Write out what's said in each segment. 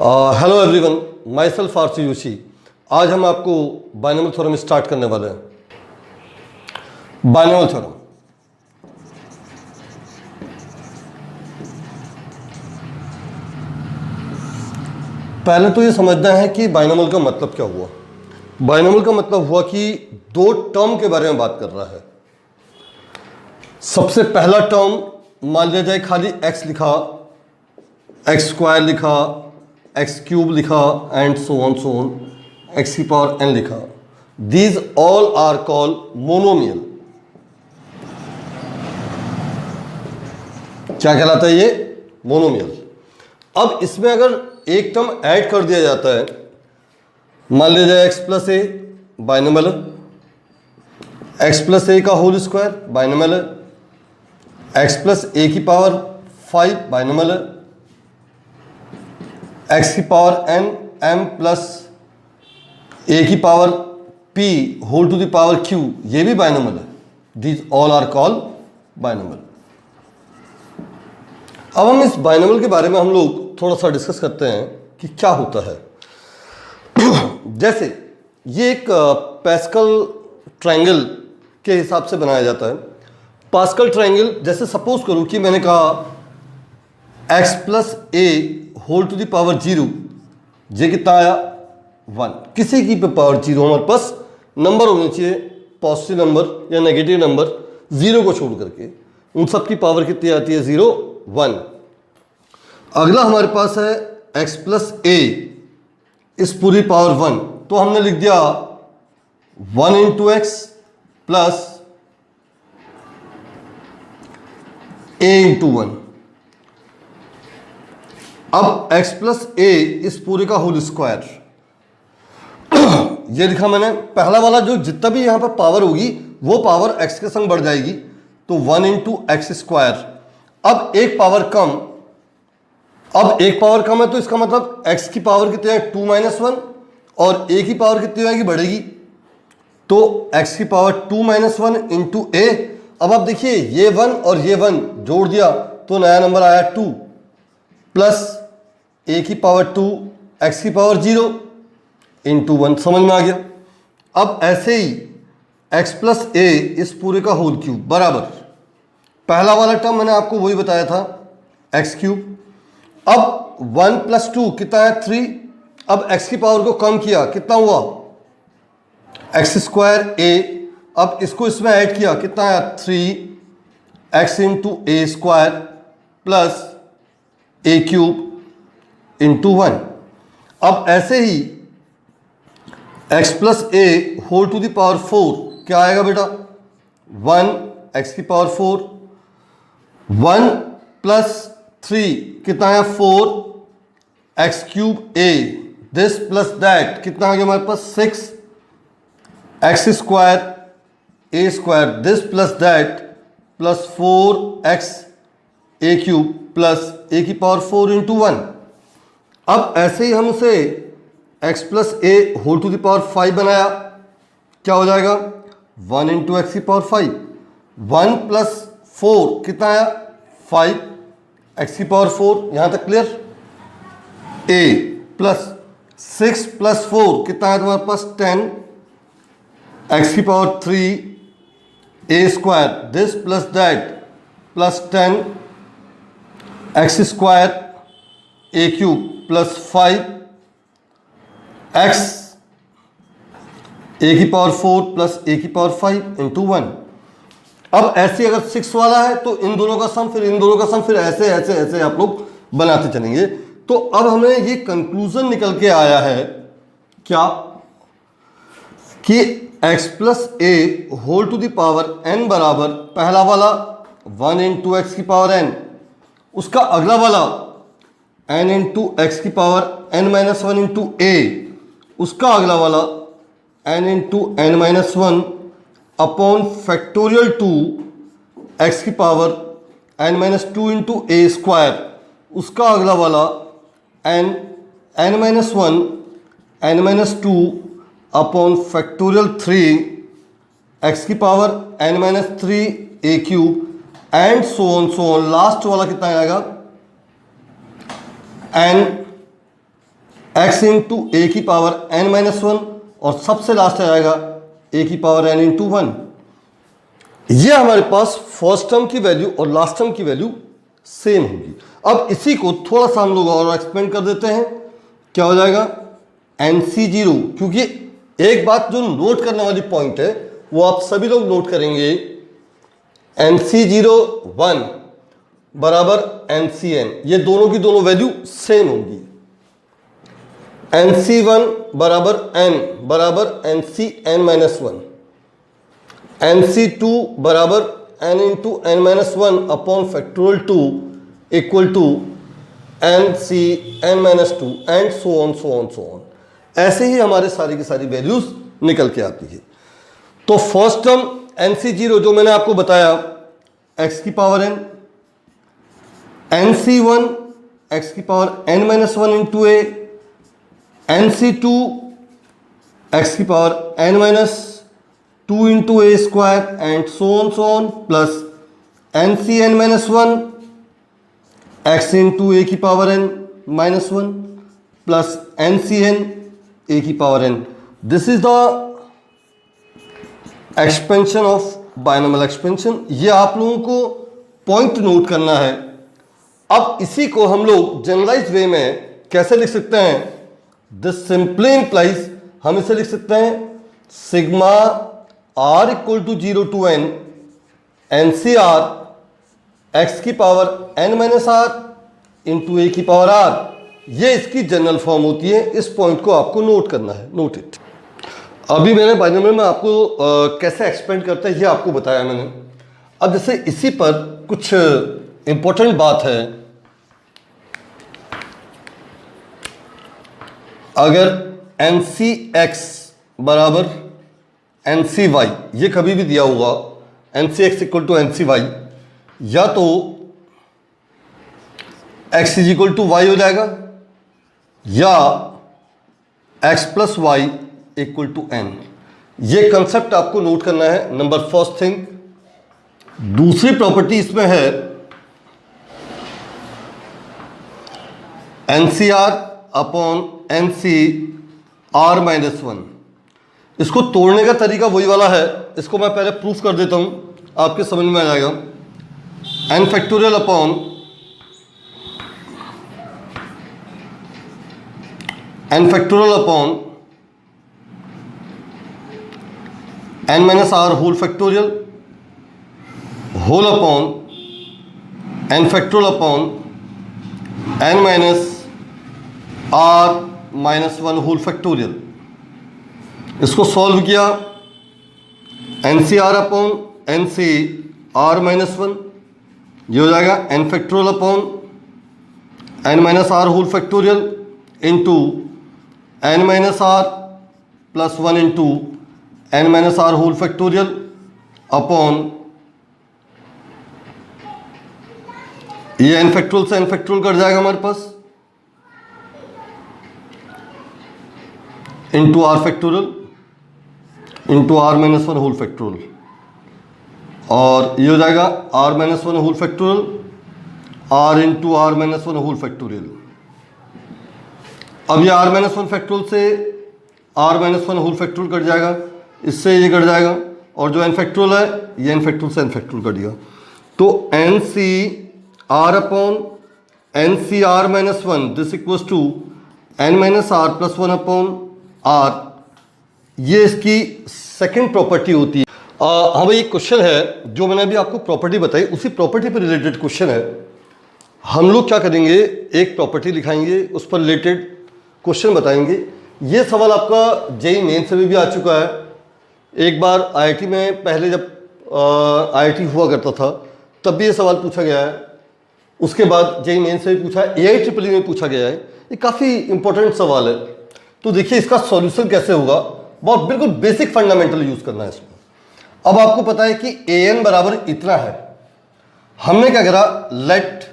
Hello everyone, my self RC Joshi. आज हम आपको बाइनोमियल थ्योरम स्टार्ट करने वाले हैं। बाइनोमियल थ्योरम, पहले तो ये समझना है कि बाइनोमियल का मतलब क्या हुआ। बाइनोमियल का मतलब हुआ कि दो टर्म के बारे में बात कर रहा है। सबसे पहला टर्म मान लिया जाए खाली x लिखा, एक्स स्क्वायर लिखा, एक्स क्यूब लिखा एंड सो ऑन एक्स की पावर n लिखा। These all are called monomial. क्या कहलाता है ये? मोनोमियल। अब इसमें अगर एक टर्म ऐड कर दिया जाता है, मान लिया जाए x plus A, binomial. X plus A का whole square binomial, x plus ए की पावर 5 बाइनोमियल, एक्स की पावर n m प्लस ए की power p whole to the power q, ये भी बाइनोमियल है। These all are called binomial. अब हम इस बाइनोमियल के बारे में हम लोग थोड़ा सा डिस्कस करते हैं कि क्या होता है। जैसे ये एक पास्कल ट्रायंगल के हिसाब से बनाया जाता है। पास्कल ट्रायंगल, जैसे सपोज करूं कि मैंने कहा x plus A whole to the power 0, ये कितना आया? 1। किसी की पावर 0 हमारे पास नंबर होने चाहिए, पॉजिटिव नंबर या नेगेटिव नंबर, 0 को छोड़ करके उन सब की पावर कितनी आती है? 0, 1। अगला हमारे पास है x प्लस ए इस पूरी पावर 1, तो हमने लिख दिया 1 इंटू एक्स प्लस ए इंटू 1। अब x प्लस ए इस पूरे का होल स्क्वायर, ये लिखा मैंने। पहला वाला जो जितना भी यहां पर पावर होगी वो पावर x के संग बढ़ जाएगी, तो 1 इंटू एक्स स्क्वायर। अब एक पावर कम है, तो इसका मतलब x की पावर कितनी है? 2 - 1, और a की पावर कितनी होगी? बढ़ेगी। तो x की पावर 2 - 1 इंटू ए। अब आप देखिए, ये 1 और ये 1 जोड़ दिया तो नया नंबर आया 2, प्लस a की पावर 2, x की पावर 0 इंटू 1। समझ में आ गया? अब ऐसे ही x प्लस ए इस पूरे का होल क्यूब बराबर, पहला वाला टर्म मैंने आपको वही बताया था, एक्स क्यूब। अब 1 प्लस 2 कितना है? 3। अब x की पावर को कम किया, कितना हुआ? X square A. अब इसको इसमें ऐड किया, कितना आया? 3x into A square plus A cube into 1। अब ऐसे ही x plus A whole to the power 4 क्या आएगा बेटा? 1 x की पावर 4, 1 प्लस 3 कितना है? 4 x cube a, this plus that कितना आ गया हमारे पास? 6 x square a square, this plus that plus 4x a cube plus ए की पावर 4 इंटू 1। अब ऐसे ही हम उसे x plus A whole to the power 5 बनाया, क्या हो जाएगा? 1 इंटू एक्स की पावर 5, 1 प्लस 4 कितना आया? 5 एक्स की पावर 4। यहां तक क्लियर? a प्लस 6 प्लस 4 कितना है तुम्हारे पास? 10 एक्स की power 3 a square, this plus that plus 10 x square a cube plus 5 x a की पावर 4 प्लस ए की पावर 5 इंटू 1। अब ऐसे अगर 6 वाला है तो इन दोनों का सम, फिर इन दोनों का सम, फिर ऐसे ऐसे ऐसे आप लोग बनाते चलेंगे। तो अब हमें ये कंक्लूजन निकल के आया है क्या? कि x plus A whole to the power n बराबर, पहला वाला 1 इंटू एक्स की पावर n, उसका अगला वाला n इंटू एक्स की power n minus 1 into A, उसका अगला वाला n into n minus 1 upon factorial 2 X की पावर n माइनस 2 इंटू ए स्क्वायर, उसका अगला वाला n minus 1 n minus 2 upon factorial 3 X की power n minus 3 A cube and so on. Last वाला कितना आएगा? n x इंटू ए की power n minus one और सबसे लास्ट आएगा ए की पावर n इंटू वन। ये हमारे पास फर्स्ट टर्म की वैल्यू और लास्ट टर्म की वैल्यू सेम होगी। अब इसी को थोड़ा सा हम लोग और एक्सपेंड कर देते हैं, क्या हो जाएगा NC0, क्योंकि एक बात जो नोट करने वाली पॉइंट है वो आप सभी लोग नोट करेंगे, NC01 बराबर NCN, ये दोनों की दोनों वैल्यू सेम होंगी। NC1 बराबर N बराबर NCN माइनस वन, NC2 बराबर N into N minus one upon factorial 2 equal to NCN minus two and so on so on so on. ऐसे ही हमारे सारी की सारी वैल्यूज निकल के आती है। तो फर्स्ट टर्म NC0 जो मैंने आपको बताया x की पावर n, NC1 x की power n minus one into a, NC2 x की power n minus two into A square and so on plus NCN minus one x into a की power n minus one plus NCN a की power n। This is the expansion of binomial expansion. ये आप लोगों को point note करना है। अब इसी को हम लोग जनरलाइज वे में कैसे लिख सकते हैं, दिस सिंपली इंप्लाइज, हम इसे लिख सकते हैं sigma r equal to 0 to n NCR x की power n minus r into a की पावर r। ये इसकी जनरल फॉर्म होती है। इस पॉइंट को आपको नोट करना है, नोट इट। अभी मैंने बायनॉमियल में आपको कैसे एक्सपेंड करते हैं ये आपको बताया मैंने। अब जैसे इसी पर कुछ इंपॉर्टेंट बात है, अगर NCX बराबर NCY, ये कभी भी दिया होगा NCX इक्वल टू NCY, या तो x is equal to Y हो जाएगा या x plus Y equal to n। ये कंसेप्ट आपको नोट करना है, नंबर फर्स्ट थिंग। दूसरी प्रॉपर्टी इसमें है NCR upon NCR minus one. इसको तोड़ने का तरीका वही वाला है, इसको मैं पहले प्रूफ कर देता हूं, आपके समझ में आ जाएगा। n factorial upon n factorial upon n minus R whole factorial whole upon n factorial upon n minus are minus one whole factorial. इसको सॉल्व किया, NCR upon NCR minus one, ये हो जाएगा n factorial upon n minus R whole factorial into n minus R plus one into n minus R whole factorial upon ये n factorial से n factorial cut जाएगा हमारे पास into r factorial into are minus one whole factorial, और ये हो जाएगा R minus one whole factorial R into are minus one whole factorial. अब ये आर माइनस वन फैक्टोरियल से R minus one whole factorial cut जाएगा, इससे ये कट जाएगा, और जो एन फैक्टोरियल है ये एन फैक्टोरियल से एन फैक्टोरियल कट गया। तो N C R upon N C are minus one this equals to N minus R plus one upon R, ये इसकी सेकेंड प्रॉपर्टी होती है। हाँ भाई, एक क्वेश्चन है जो मैंने अभी आपको प्रॉपर्टी बताई, उसी प्रॉपर्टी पर रिलेटेड क्वेश्चन है। हम लोग क्या करेंगे, एक प्रॉपर्टी लिखाएंगे, उस पर रिलेटेड क्वेश्चन बताएंगे। ये सवाल आपका जेईई मेन से भी आ चुका है। एक बार आईआईटी में पहले जब आईआईटी हुआ करता था तब भी ये सवाल पूछा गया है, उसके बाद जेईई मेन से भी पूछा है, AIEEE में पूछा गया है। ये काफ़ी इंपॉर्टेंट सवाल है। तो देखिए इसका सॉल्यूशन कैसे होगा, बहुत बिल्कुल बेसिक फंडामेंटल यूज़ करना है इसमें। अब आपको पता है कि an बराबर इतना है, हमने क्या करा, लेट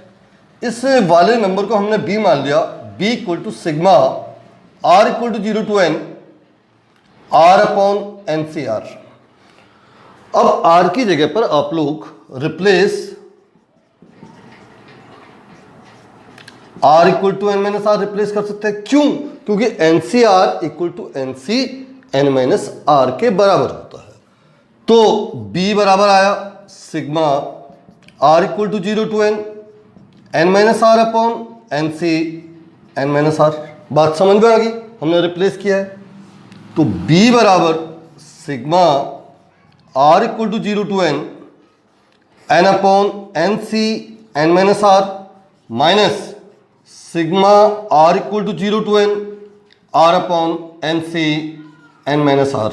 इस वाले नंबर को हमने b मान लिया, b equal to sigma r equal to 0 to n r upon N C R. अब r की जगह पर आप लोग replace R equal to N minus R replace कर सकते हैं। क्यों? क्योंकि N C R equal to N C N minus R के बराबर होता है। तो बी बराबर आया sigma are equal to 0 to N minus R upon N C N minus are. बात समझ में आ गई? हमने रिप्लेस किया है। तो बी बराबर sigma are equal to 0 to N upon N C N minus are minus sigma are equal to 0 to R upon N C N minus R.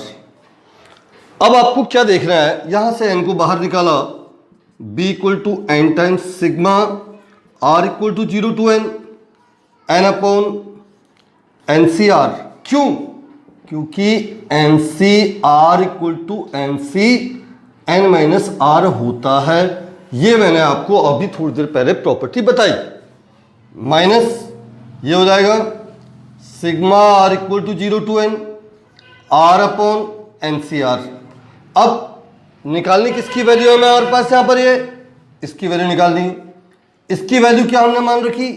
अब आपको क्या देखना है, यहां से एन को बाहर निकाला, B equal to N times sigma are equal to 0 to N upon N C R. क्यों? क्योंकि N C R equal to N C N minus R होता है। ये मैंने आपको अभी थोड़ी देर पहले प्रॉपर्टी बताई। माइनस ये हो जाएगा sigma are equal to 0 to R upon N C R. अब निकालनी किसकी वैल्यू है हमारे पास यहाँ पर? ये इसकी वैल्यू निकालनी है। इसकी वैल्यू क्या हमने मान रखी?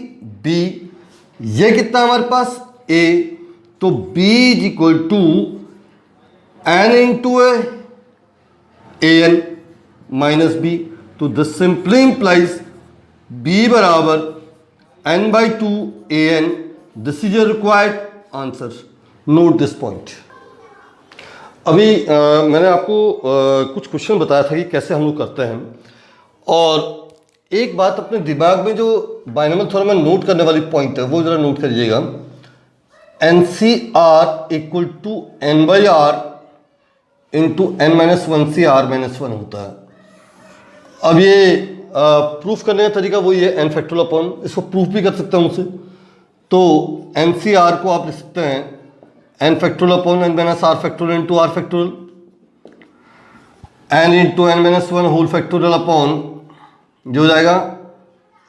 बी। ये कितना हमारे पास? ए। तो b is equal to N into A N minus B. तो दिस सिंपली इंप्लाइज b बराबर n by two A N. This is a required answer. Note this point. अभी मैंने आपको कुछ क्वेश्चन बताया था कि कैसे हम लोग करते हैं, और एक बात अपने दिमाग में जो बाइनोमियल थ्योरम में नोट करने वाली पॉइंट है वो जरा नोट करिएगा। N C R equal to N by are into N minus one C are minus one होता है। अब ये प्रूफ करने का तरीका वही है, एन फैक्टोरियल अपॉन, इसको प्रूफ भी कर सकते हैं मुझसे। तो एन सी आर को आप लिख सकते हैं n factorial upon n minus r factorial into r factorial, n into N minus one whole factorial upon जो हो जाएगा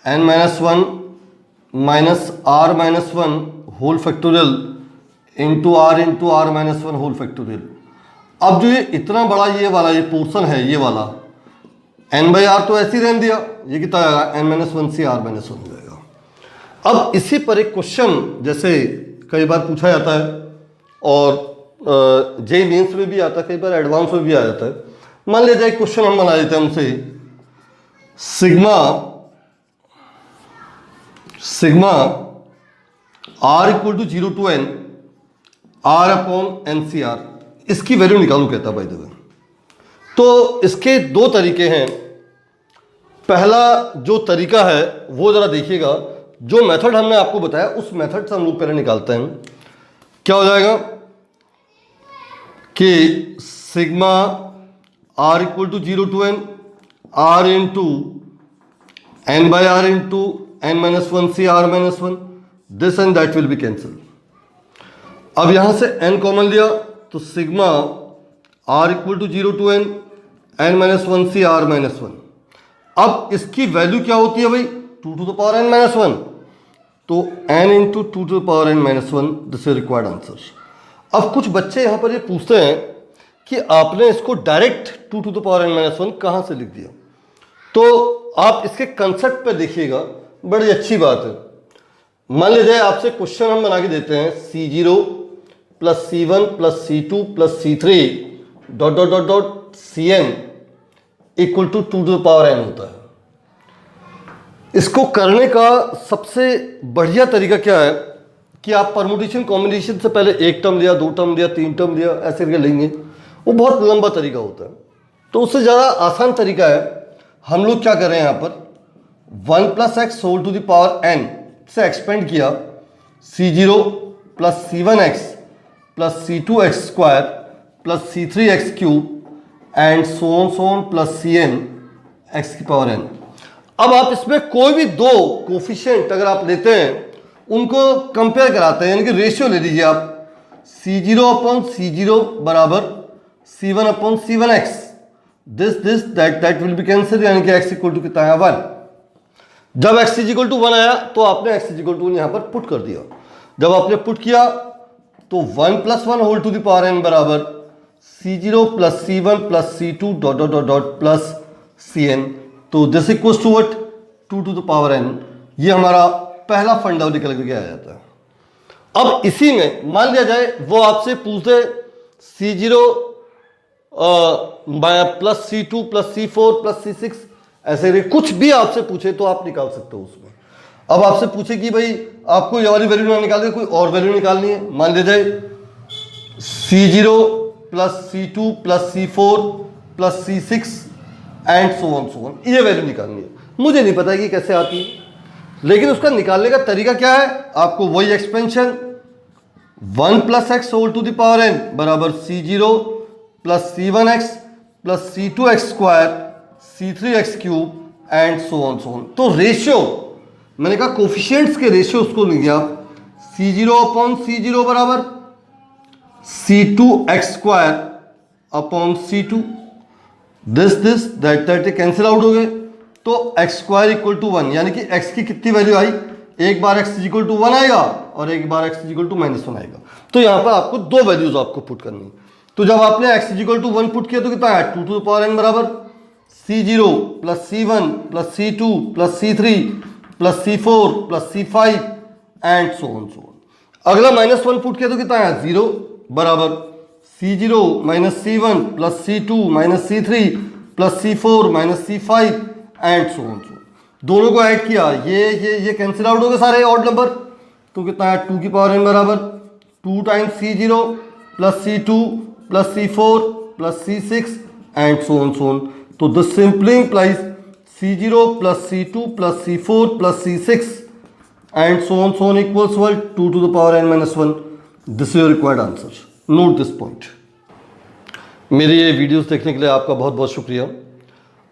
n minus one minus are minus one whole factorial into are minus one whole factorial. अब जो ये इतना बड़ा ये वाला ये पोर्शन है, ये वाला एन बाई आर तो ऐसे ही रहने दिया, ये कितना आएगा n minus one C are minus one हो जाएगा। अब इसी पर एक क्वेश्चन जैसे कई बार पूछा जाता है, और जे मेंस में भी आता है, कई बार एडवांस में भी आ जाता है। मान लीजिए एक क्वेश्चन हम बना देते हैं हमसे, sigma are equal to 0 to n r upon N C r, इसकी वैल्यू निकालू कहता भाई देवे। तो इसके दो तरीके हैं। पहला जो तरीका है वो जरा देखिएगा, जो मेथड हमने आपको बताया उस मेथड से हम लोग पहले निकालते हैं। क्या हो जाएगा कि sigma are equal to 0 to n r into n by are into N minus one C are minus one, this and that will be cancel. अब यहां से n कॉमन लिया तो sigma are equal to 0 to N minus one C are minus one. अब इसकी value क्या होती है भाई? 2 to the power n minus one. तो n into 2 to the power n minus one, this is required answer. अब कुछ बच्चे यहां पर ये पूछते हैं कि आपने इसको direct 2 to the power n minus one कहां से लिख दिया? तो आप इसके कंसेप्ट पे देखिएगा, बड़ी अच्छी बात है। मान लीजिए आपसे क्वेश्चन हम बना के देते हैं C0 plus C1 plus C2 plus C3 dot dot dot dot Cn equal to 2 to the power n होता है। इसको करने का सबसे बढ़िया तरीका क्या है कि आप परमुटेशन कॉम्बिनेशन से पहले एक टर्म लिया, दो टर्म लिया, तीन टर्म लिया, ऐसे करके लेंगे। वो बहुत लंबा तरीका होता है। तो उससे ज़्यादा आसान तरीका है, हम लोग क्या कर रहे हैं यहाँ पर 1 plus x whole to the power n से एक्सपेंड किया, C0 plus C1x plus C2x square plus C3x cube and so on plus Cn x की पावर n। अब आप इसमें कोई भी दो कोफिशिएंट अगर आप लेते हैं उनको कंपेयर कराते हैं, यानी कि रेशियो ले लीजिए आप, C0 अपॉन C0 बराबर C1 upon C1x, this that will be cancel, यानी कि x इक्वल टू कितना आया 1। जब x इक्वल टू 1 आया तो आपने x इक्वल टू यहां पर पुट कर दिया। जब आपने पुट किया तो 1 plus 1 whole to the power n बराबर C0 plus C1 plus C2 dot dot dot dot plus Cn। तो this equals to what 2 to the power n। ये हमारा पहला फंडा निकल करके आ जाता है। अब इसी में मान लिया जाए वो आपसे पूछ दे C0 plus C2 plus C4 plus C6 ऐसे कुछ भी आपसे पूछे तो आप निकाल सकते हो उसमें। अब आपसे पूछे कि भाई आपको ये वाली वैल्यू ना निकाल के कोई और वैल्यू निकालनी है, मान लिया जाए C0 plus C2 plus C4 plus C6 and so on ये वैल्यू निकालनी है। मुझे नहीं पता कि कैसे आती है, लेकिन उसका निकालने का तरीका क्या है, आपको वही expansion 1 plus x whole to the power n बराबर C0 plus C1x plus C2x square C3x cube and so on. तो रेशियो मैंने कहा कोफिशिएंट्स के रेशियो उसको लिखिए आप C0 अपॉन C0 बराबर C2x square upon C2 this that cancel out हो गए, तो x स्क्वायर इक्वल टू 1 यानी कि x की कितनी वैल्यू आई, एक बार x इक्वल टू 1 आएगा और एक बार x इक्वल टू -1 आएगा। तो यहां पर आपको दो वैल्यूज आपको पुट करनी है। तो जब आपने x इक्वल टू 1 पुट किया तो कितना है 2 टू द पावर n बराबर C0 plus C1 plus C2 plus C3 plus C4 plus C5 and so on. अगला -1 पुट किया तो कितना है 0 बराबर C0 minus C1 plus C2 minus C3 plus C4 minus C5 and so on. दोनों को add किया, ये कैंसिल आउट हो गए सारे ऑड नंबर, तो कितना है 2 की पावर n बराबर 2 times C0 plus C2 plus C4 plus C6 and so on. तो this simply implies C0 plus C2 plus C4 plus C6 and so on equals 2 to the power n minus 1। This is your required answer, note this point. मेरे ये videos देखने के लिए आपका बहुत बहुत शुक्रिया।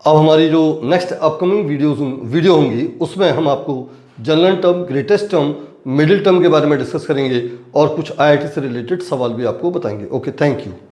अब हमारी जो नेक्स्ट अपकमिंग वीडियो होंगी उसमें हम आपको general term, greatest term, middle term के बारे में डिस्कस करेंगे और कुछ IIT से रिलेटेड सवाल भी आपको बताएंगे। Okay, thank you.